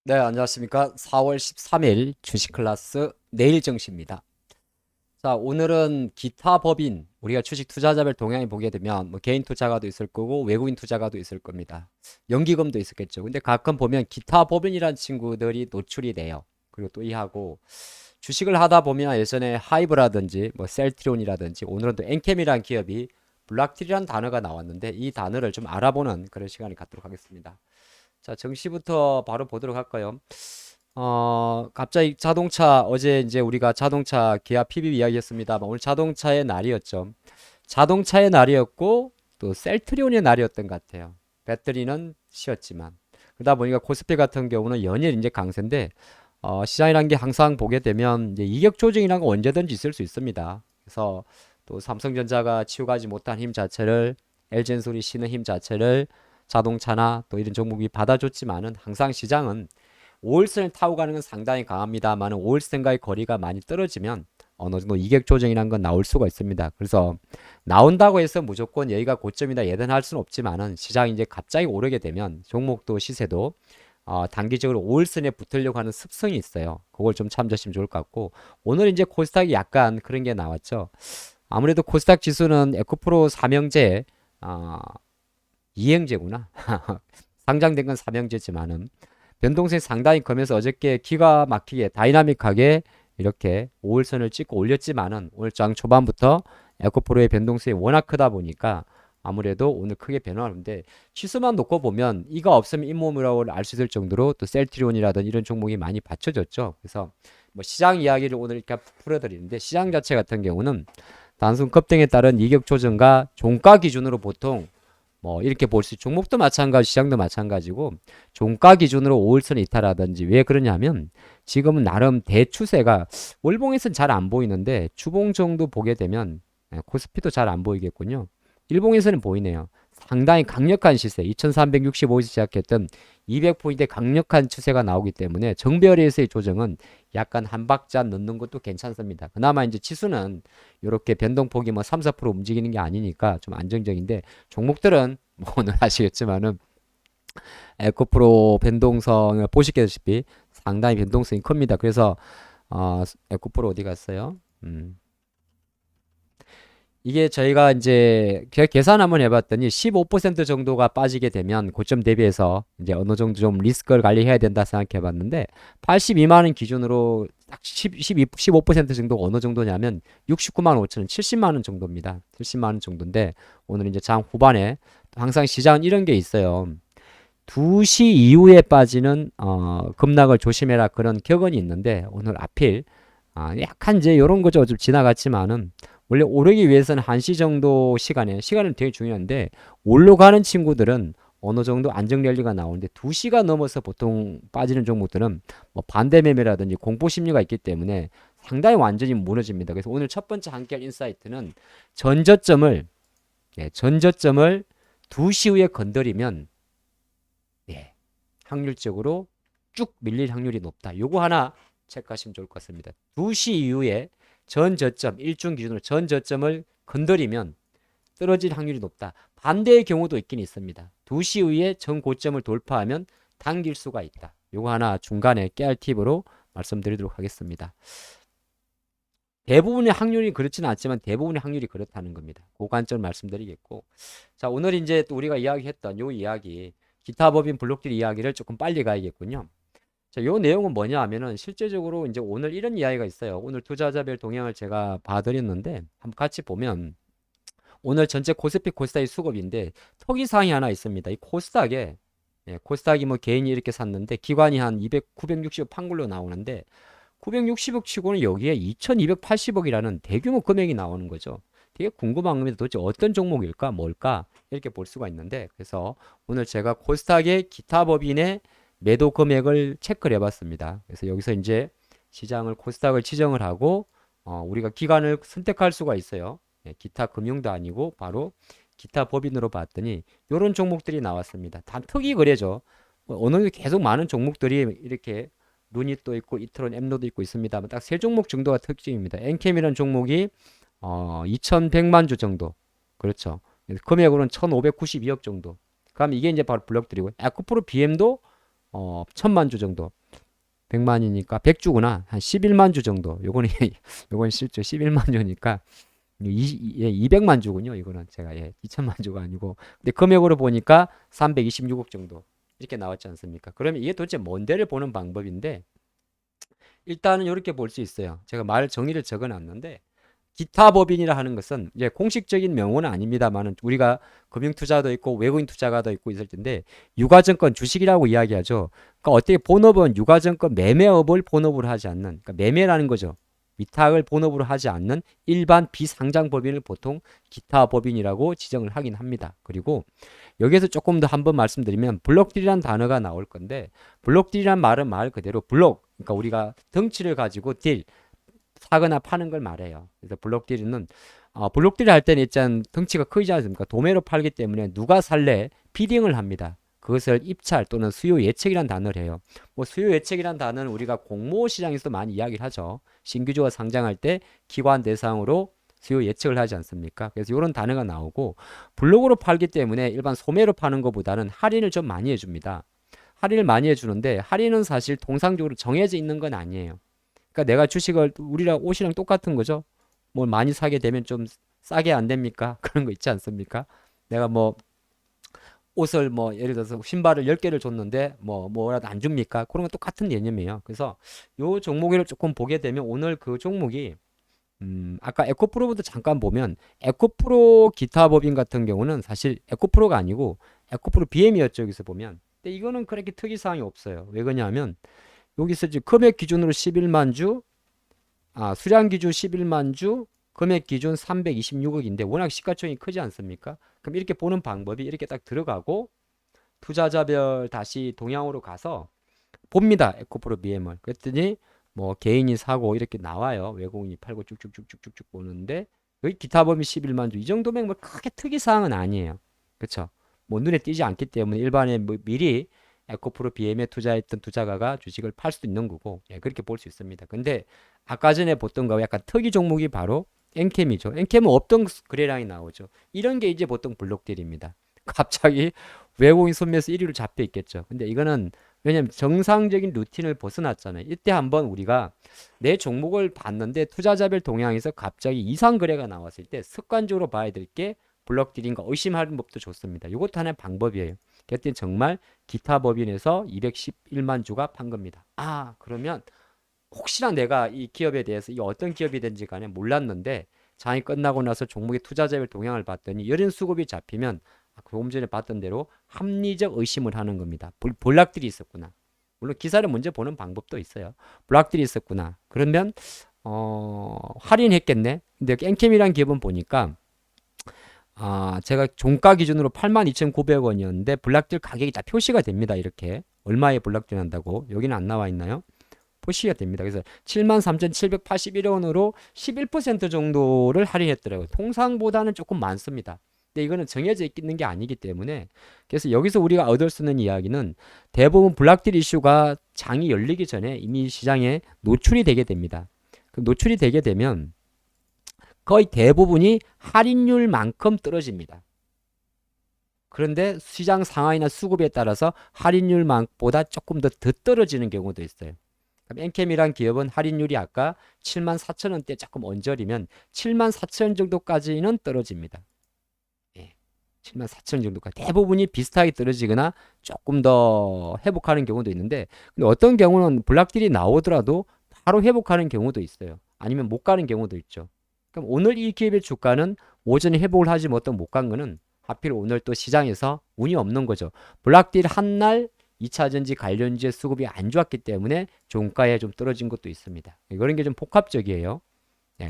네, 안녕하십니까. 4월 13일 주식 클래스 내일 정시입니다. 자, 오늘은 기타 법인, 우리가 주식 투자자별 동향을 보게 되면 뭐 개인 투자가도 있을 거고 외국인 투자가도 있을 겁니다. 연기금도 있었겠죠. 근데 가끔 보면 기타 법인이라는 친구들이 노출이 돼요. 그리고 또 이하고 주식을 하다 보면 예전에 하이브라든지 뭐 셀트리온이라든지 오늘은 또 엔캠이라는 기업이 블락틸이라는 단어가 나왔는데 이 단어를 좀 알아보는 그런 시간을 갖도록 하겠습니다. 자, 정시부터 바로 보도록 할까요? 갑자기 자동차, 어제 이제 우리가 자동차 기아 PBB 이야기했습니다만 오늘 자동차의 날이었죠. 자동차의 날이었고 또 셀트리온의 날이었던 것 같아요. 배터리는 쉬었지만. 그러다 보니까 코스피 같은 경우는 연일 이제 강세인데, 시장이란 게 항상 보게 되면 이제 이격 조정이란 건 언제든지 있을 수 있습니다. 그래서 또 삼성전자가 치유가지 못한 힘 자체를, LG엔솔이 쉬는 힘 자체를 자동차나 또 이런 종목이 받아줬지만은 항상 시장은 5일선을 타고 가는 건 상당히 강합니다만 5일선과의 거리가 많이 떨어지면 어느 정도 이격 조정이라는 건 나올 수가 있습니다. 그래서 나온다고 해서 무조건 여기가 고점이다 예단할 수는 없지만은 시장이 이제 갑자기 오르게 되면 종목도 시세도 단기적으로 5일선에 붙으려고 하는 습성이 있어요. 그걸 좀 참조하시면 좋을 것 같고 오늘 이제 코스닥이 약간 그런 게 나왔죠. 아무래도 코스닥 지수는 에코프로 삼형제 이행제구나. 상장된 건 삼형제지만은 변동성이 상당히 크면서 어저께 기가 막히게 다이나믹하게 이렇게 5일선을 찍고 올렸지만은 오늘 장 초반부터 에코프로의 변동성이 워낙 크다 보니까 아무래도 오늘 크게 변화하는데 치수만 놓고 보면 이가 없으면 잇몸이라고 알 수 있을 정도로 또 셀트리온이라든 이런 종목이 많이 받쳐졌죠. 그래서 뭐 시장 이야기를 오늘 이렇게 풀어드리는데 시장 자체 같은 경우는 단순 급등에 따른 이격 조정과 종가 기준으로 보통 뭐 이렇게 볼 수, 종목도 마찬가지, 시장도 마찬가지고 종가 기준으로 5일선 이탈하든지 왜 그러냐면 지금은 나름 대추세가 월봉에서는 잘 안 보이는데 주봉 정도 보게 되면 코스피도 잘 안 보이겠군요. 일봉에서는 보이네요. 상당히 강력한 시세, 2365에서 시작했던 200포인트의 강력한 추세가 나오기 때문에 정별에서의 조정은 약간 한 박자 넣는 것도 괜찮습니다. 그나마 이제 지수는 이렇게 변동폭이 뭐 3, 4% 움직이는 게 아니니까 좀 안정적인데 종목들은 뭐 오늘 아시겠지만은 에코프로 변동성을 보시다시피 상당히 변동성이 큽니다. 그래서 에코프로 어디 갔어요? 이게 저희가 이제 계산 한번 해봤더니 15% 정도가 빠지게 되면 고점 대비해서 이제 어느 정도 좀 리스크를 관리해야 된다 생각해봤는데 82만 원 기준으로 딱 15% 정도가 어느 정도냐면 69만 5천 원, 70만 원 정도입니다. 70만 원 정도인데 오늘 이제 장 후반에 항상 시장은 이런 게 있어요. 2시 이후에 빠지는 급락을 조심해라 그런 격언이 있는데 오늘 앞일 약간 이제 이런 거죠. 좀 지나갔지만은 원래 오르기 위해서는 1시 정도 시간은 되게 중요한데 올라가는 친구들은 어느 정도 안정 랠리가 나오는데 2시가 넘어서 보통 빠지는 종목들은 뭐 반대 매매라든지 공포 심리가 있기 때문에 상당히 완전히 무너집니다. 그래서 오늘 첫 번째 함께할 인사이트는 전저점을 전저점을 2시 후에 건드리면 예, 확률적으로 쭉 밀릴 확률이 높다. 요거 하나 체크하시면 좋을 것 같습니다. 2시 이후에 전 저점, 일중 기준으로 전 저점을 건드리면 떨어질 확률이 높다. 반대의 경우도 있긴 있습니다. 2시 이후에 전 고점을 돌파하면 당길 수가 있다. 요거 하나 중간에 깨알 팁으로 말씀드리도록 하겠습니다. 대부분의 확률이 그렇지는 않지만 대부분의 확률이 그렇다는 겁니다. 그 관점 말씀드리겠고. 자, 오늘 이제 또 우리가 이야기했던 요 이야기, 기타 법인 블록딜 이야기를 조금 빨리 가야겠군요. 자, 요 내용은 뭐냐 하면은 실제적으로 이제 오늘 이런 이야기가 있어요. 오늘 투자자별 동향을 제가 봐드렸는데 한번 같이 보면 오늘 전체 코스피 코스닥의 수급인데 특이사항이 하나 있습니다. 이 코스닥에 코스닥이 뭐 개인이 이렇게 샀는데 기관이 한 960억 판굴로 나오는데 960억 치고는 여기에 2280억이라는 대규모 금액이 나오는 거죠. 되게 궁금한 겁니다. 도대체 어떤 종목일까 뭘까 이렇게 볼 수가 있는데 그래서 오늘 제가 코스닥의 기타 법인의 매도 금액을 체크를 해봤습니다. 그래서 여기서 이제 시장을 코스닥을 지정을 하고 우리가 기관을 선택할 수가 있어요. 기타 금융도 아니고 바로 기타 법인으로 봤더니 이런 종목들이 나왔습니다. 단 특이 거래죠. 어느 정도 계속 많은 종목들이 이렇게 눈이 또 있고 이트론 엠로도 있고 있습니다만 딱 세 종목 정도가 특징입니다. 엔캠이라는 종목이 2100만 주 정도. 그렇죠. 금액으로는 1592억 정도. 그럼 이게 이제 바로 블록들이고 에코프로 BM도 1000만 주 정도. 100만이니까 100주구나. 한 11만 주 정도. 요거는 요건 실제 11만 주니까 200만 주군요. 이거는 제가 2천만 주가 아니고. 근데 금액으로 보니까 326억 정도. 이렇게 나왔지 않습니까? 그러면 이게 도대체 뭔데를 보는 방법인데 일단은 이렇게 볼 수 있어요. 제가 말 정리를 적어 놨는데 기타 법인이라 하는 것은 이제 공식적인 명호는 아닙니다만은 우리가 금융투자도 있고 외국인 투자가도 있고 있을 텐데 유가증권 주식이라고 이야기하죠. 그러니까 어떻게 본업은 유가증권 매매업을 본업으로 하지 않는 그러니까 매매라는 거죠. 위탁을 본업으로 하지 않는 일반 비상장 법인을 보통 기타 법인이라고 지정을 하긴 합니다. 그리고 여기에서 조금 더 한번 말씀드리면 블록딜이라는 단어가 나올 건데 블록딜이라는 말은 말 그대로 블록 그러니까 우리가 덩치를 가지고 딜 사거나 파는 걸 말해요. 그래서 블록딜은 블록딜 할 때는 일단 덩치가 크지 않습니까? 도매로 팔기 때문에 누가 살래 비딩을 합니다. 그것을 입찰 또는 수요 예측이라는 단어를 해요. 뭐 수요 예측이라는 단어는 우리가 공모 시장에서도 많이 이야기를 하죠. 신규주가 상장할 때 기관 대상으로 수요 예측을 하지 않습니까? 그래서 이런 단어가 나오고 블록으로 팔기 때문에 일반 소매로 파는 것보다는 할인을 좀 많이 해줍니다. 할인을 많이 해주는데 할인은 사실 통상적으로 정해져 있는 건 아니에요. 그러니까 내가 주식을 우리랑 옷이랑 똑같은 거죠. 뭐 많이 사게 되면 좀 싸게 안 됩니까? 그런 거 있지 않습니까? 내가 뭐 옷을 뭐 예를 들어서 신발을 10개를 줬는데 뭐라도 안 줍니까? 그런 건 똑같은 개념이에요. 그래서 요 종목을 조금 보게 되면 오늘 그 종목이 아까 에코프로부터 잠깐 보면 에코프로 기타 법인 같은 경우는 사실 에코프로가 아니고 에코프로 BM이었죠. 여기서 보면. 근데 이거는 그렇게 특이사항이 없어요. 왜 그러냐면 여기서 이제 금액 기준으로 11만 주, 수량 기준 11만 주, 금액 기준 326억인데 워낙 시가총이 크지 않습니까? 그럼 이렇게 보는 방법이 이렇게 딱 들어가고 투자자별 다시 동향으로 가서 봅니다. 에코프로 BM을. 그랬더니 뭐 개인이 사고 이렇게 나와요. 외국인이 팔고 쭉쭉쭉쭉쭉쭉 보는데 여기 기타 범위 11만 주. 이 정도면 뭐 크게 특이사항은 아니에요. 그렇죠? 뭐 눈에 띄지 않기 때문에 일반에 뭐 미리 에코프로 BM에 투자했던 투자가가 주식을 팔 수도 있는 거고 그렇게 볼 수 있습니다. 근데 아까 전에 보던 거 약간 특이 종목이 바로 엔캠이죠. 엔캠은 없던 거래량이 나오죠. 이런 게 이제 보통 블록딜입니다. 갑자기 외국인 손매수 1위로 잡혀 있겠죠. 근데 이거는 왜냐면 정상적인 루틴을 벗어났잖아요. 이때 한번 우리가 내 종목을 봤는데 투자자별 동향에서 갑자기 이상 거래가 나왔을 때 습관적으로 봐야 될 게 블록딜인가 의심하는 법도 좋습니다. 이것도 하나의 방법이에요. 그랬더니 정말 기타 법인에서 211만 주가 판 겁니다. 그러면 혹시나 내가 이 기업에 대해서 이 어떤 기업이든지 간에 몰랐는데 장이 끝나고 나서 종목의 투자자별 동향을 봤더니 이런 수급이 잡히면 조금 전에 봤던 대로 합리적 의심을 하는 겁니다. 블락들이 있었구나. 물론 기사를 먼저 보는 방법도 있어요. 블락들이 있었구나. 그러면 할인했겠네. 근데 엔캠이란 기업은 보니까 제가 종가 기준으로 82,900원이었는데 블락들 가격이 다 표시가 됩니다. 이렇게 얼마에 블락들 한다고 여기는 안 나와 있나요? 표시가 됩니다. 그래서 73,781원으로 11% 정도를 할인했더라고요. 통상보다는 조금 많습니다. 근데 이거는 정해져 있는 게 아니기 때문에 그래서 여기서 우리가 얻을 수 있는 이야기는 대부분 블락딜 이슈가 장이 열리기 전에 이미 시장에 노출이 되게 됩니다. 노출이 되게 되면 거의 대부분이 할인율만큼 떨어집니다. 그런데 시장 상황이나 수급에 따라서 할인율보다 조금 더 떨어지는 경우도 있어요. 엔캠이란 기업은 할인율이 아까 74,000원대 조금 언저리면 74,000원 정도까지는 떨어집니다. 74,000원 정도까지 대부분이 비슷하게 떨어지거나 조금 더 회복하는 경우도 있는데 근데 어떤 경우는 블락딜이 나오더라도 바로 회복하는 경우도 있어요. 아니면 못 가는 경우도 있죠. 그럼 오늘 이 기업의 주가는 오전에 회복을 하지 못한 못 간 거는 하필 오늘 또 시장에서 운이 없는 거죠. 블락딜 한날 2차전지 관련주의 수급이 안 좋았기 때문에 종가에 좀 떨어진 것도 있습니다. 이런 게 좀 복합적이에요.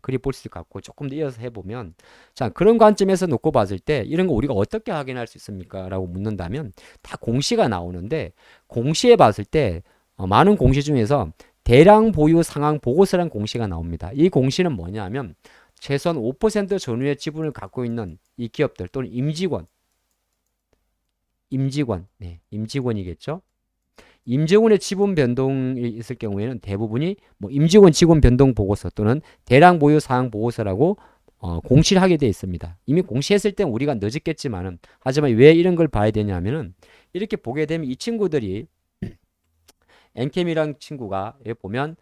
그리 볼 수 있을 것 같고 조금 더 이어서 해보면 자 그런 관점에서 놓고 봤을 때 이런 거 우리가 어떻게 확인할 수 있습니까? 라고 묻는다면 다 공시가 나오는데 공시에 봤을 때 많은 공시 중에서 대량 보유 상황 보고서라는 공시가 나옵니다. 이 공시는 뭐냐면 최소한 5% 전후의 지분을 갖고 있는 이 기업들 또는 임직원이겠죠. 임직원의 지분 변동이 있을 경우에는 대부분이 뭐 임직원 지분 변동 보고서 또는 대량 보유 사항 보고서라고 공시를 하게 되어 있습니다. 이미 공시했을 땐 우리가 늦었겠지만은 하지만 왜 이런 걸 봐야 되냐면은 이렇게 보게 되면 이 친구들이 엔캠이라는 친구가 여기 보면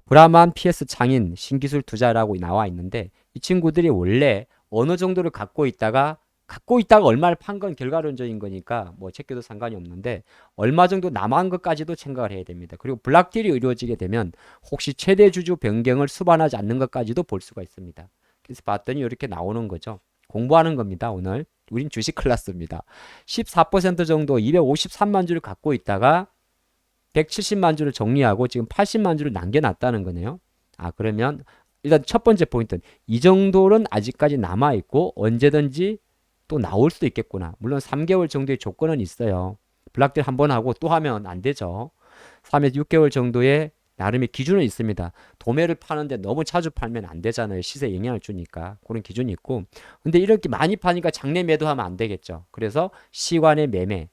브라만 PS 창인 신기술 투자라고 나와 있는데 이 친구들이 원래 어느 정도를 갖고 있다가 얼마를 판 건 결과론적인 거니까 뭐 체크도 상관이 없는데 얼마 정도 남은 것까지도 생각을 해야 됩니다. 그리고 블락딜이 이루어지게 되면 혹시 최대 주주 변경을 수반하지 않는 것까지도 볼 수가 있습니다. 그래서 봤더니 이렇게 나오는 거죠. 공부하는 겁니다. 오늘 우린 주식 클래스입니다. 14% 정도 253만 주를 갖고 있다가 170만 주를 정리하고 지금 80만 주를 남겨놨다는 거네요. 그러면 일단 첫 번째 포인트는 이 정도는 아직까지 남아있고 언제든지 또 나올 수도 있겠구나. 물론 3개월 정도의 조건은 있어요. 블락딜 한번 하고 또 하면 안 되죠. 3에서 6개월 정도의 나름의 기준은 있습니다. 도매를 파는데 너무 자주 팔면 안 되잖아요. 시세에 영향을 주니까. 그런 기준이 있고. 근데 이렇게 많이 파니까 장내 매도하면 안 되겠죠. 그래서 시간의 매매.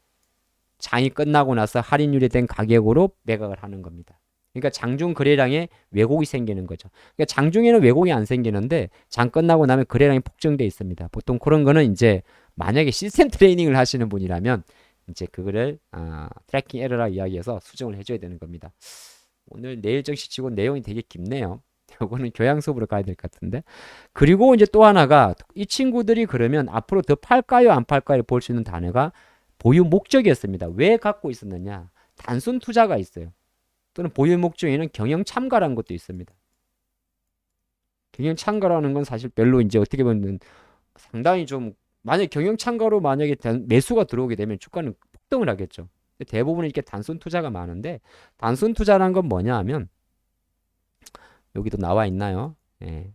장이 끝나고 나서 할인율이 된 가격으로 매각을 하는 겁니다. 그러니까 장중 거래량에 왜곡이 생기는 거죠. 그러니까 장중에는 왜곡이 안 생기는데 장 끝나고 나면 거래량이 폭증돼 있습니다. 보통 그런 거는 이제 만약에 시스템 트레이닝을 하시는 분이라면 이제 그거를 트래킹 에러라 이야기해서 수정을 해줘야 되는 겁니다. 오늘 내일 정시 치고 내용이 되게 깊네요. 이거는 교양 수업으로 가야 될 것 같은데. 그리고 이제 또 하나가 이 친구들이 그러면 앞으로 더 팔까요 안 팔까요 볼 수 있는 단어가 보유 목적이었습니다. 왜 갖고 있었느냐? 단순 투자가 있어요. 또는 보유 목적에는 경영 참가라는 것도 있습니다. 경영 참가라는 건 사실 별로 이제 어떻게 보면 상당히 좀 만약 경영 참가로 만약에 매수가 들어오게 되면 주가는 폭등을 하겠죠. 대부분 이렇게 단순 투자가 많은데 단순 투자라는 건 뭐냐 하면 여기도 나와 있나요? 예.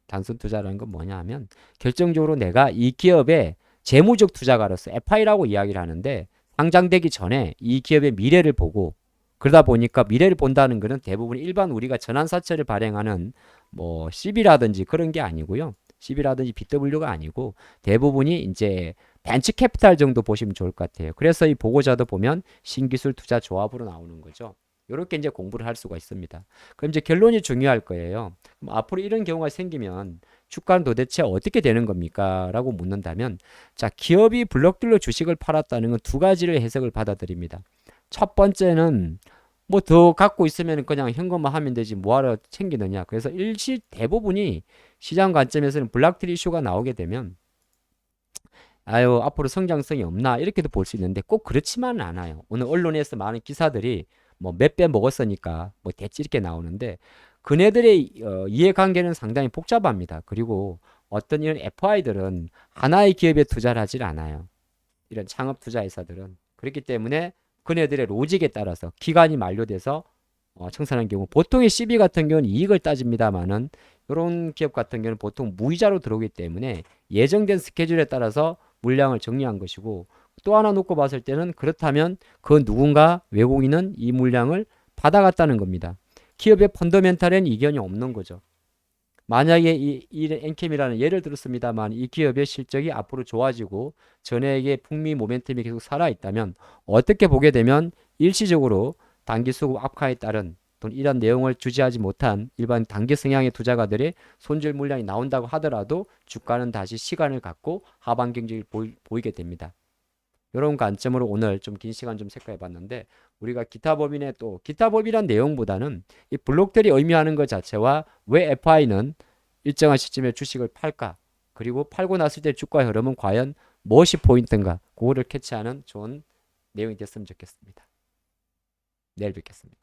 단순 투자라는 건 뭐냐 하면 결정적으로 내가 이 기업에 재무적 투자가로서 FI라고 이야기를 하는데 상장되기 전에 이 기업의 미래를 보고 그러다 보니까 미래를 본다는 것은 대부분 일반 우리가 전환사채를 발행하는 뭐 CB라든지 그런 게 아니고요. CB라든지 BW가 아니고 대부분이 이제 벤처 캐피탈 정도 보시면 좋을 것 같아요. 그래서 이 보고자도 보면 신기술 투자 조합으로 나오는 거죠. 이렇게 이제 공부를 할 수가 있습니다. 그럼 이제 결론이 중요할 거예요. 그럼 앞으로 이런 경우가 생기면 주가는 도대체 어떻게 되는 겁니까? 라고 묻는다면 자, 기업이 블록딜로 주식을 팔았다는 건 두 가지를 해석을 받아들입니다. 첫 번째는 뭐 더 갖고 있으면 그냥 현금화 하면 되지 뭐하러 챙기느냐. 그래서 일시 대부분이 시장 관점에서는 블락딜 이슈가 나오게 되면 아유 앞으로 성장성이 없나 이렇게도 볼 수 있는데 꼭 그렇지만은 않아요. 오늘 언론에서 많은 기사들이 뭐 몇 배 먹었으니까 뭐 대치 이렇게 나오는데 그네들의 이해관계는 상당히 복잡합니다. 그리고 어떤 이런 FI들은 하나의 기업에 투자를 하질 않아요. 이런 창업 투자 회사들은 그렇기 때문에 그네들의 로직에 따라서 기간이 만료돼서 청산한 경우 보통의 CB 같은 경우는 이익을 따집니다만은 이런 기업 같은 경우는 보통 무이자로 들어오기 때문에 예정된 스케줄에 따라서 물량을 정리한 것이고 또 하나 놓고 봤을 때는 그렇다면 그 누군가 외국인은 이 물량을 받아갔다는 겁니다. 기업의 펀더멘탈엔 이견이 없는 거죠. 만약에 이 엔캠이라는 예를 들었습니다만 이 기업의 실적이 앞으로 좋아지고 전액의 풍미 모멘텀이 계속 살아있다면 어떻게 보게 되면 일시적으로 단기 수급 악화에 따른 또는 이런 내용을 주지하지 못한 일반 단기 성향의 투자가들의 손절 물량이 나온다고 하더라도 주가는 다시 시간을 갖고 하방 경직을 보이게 됩니다. 이런 관점으로 오늘 좀 긴 시간 좀 체크해 봤는데 우리가 기타 법인의 또 기타 법이란 내용보다는 이 블록들이 의미하는 것 자체와 왜 FI는 일정한 시점에 주식을 팔까 그리고 팔고 났을 때 주가 흐름은 과연 무엇이 포인트인가 그거를 캐치하는 좋은 내용이 됐으면 좋겠습니다. 내일 뵙겠습니다.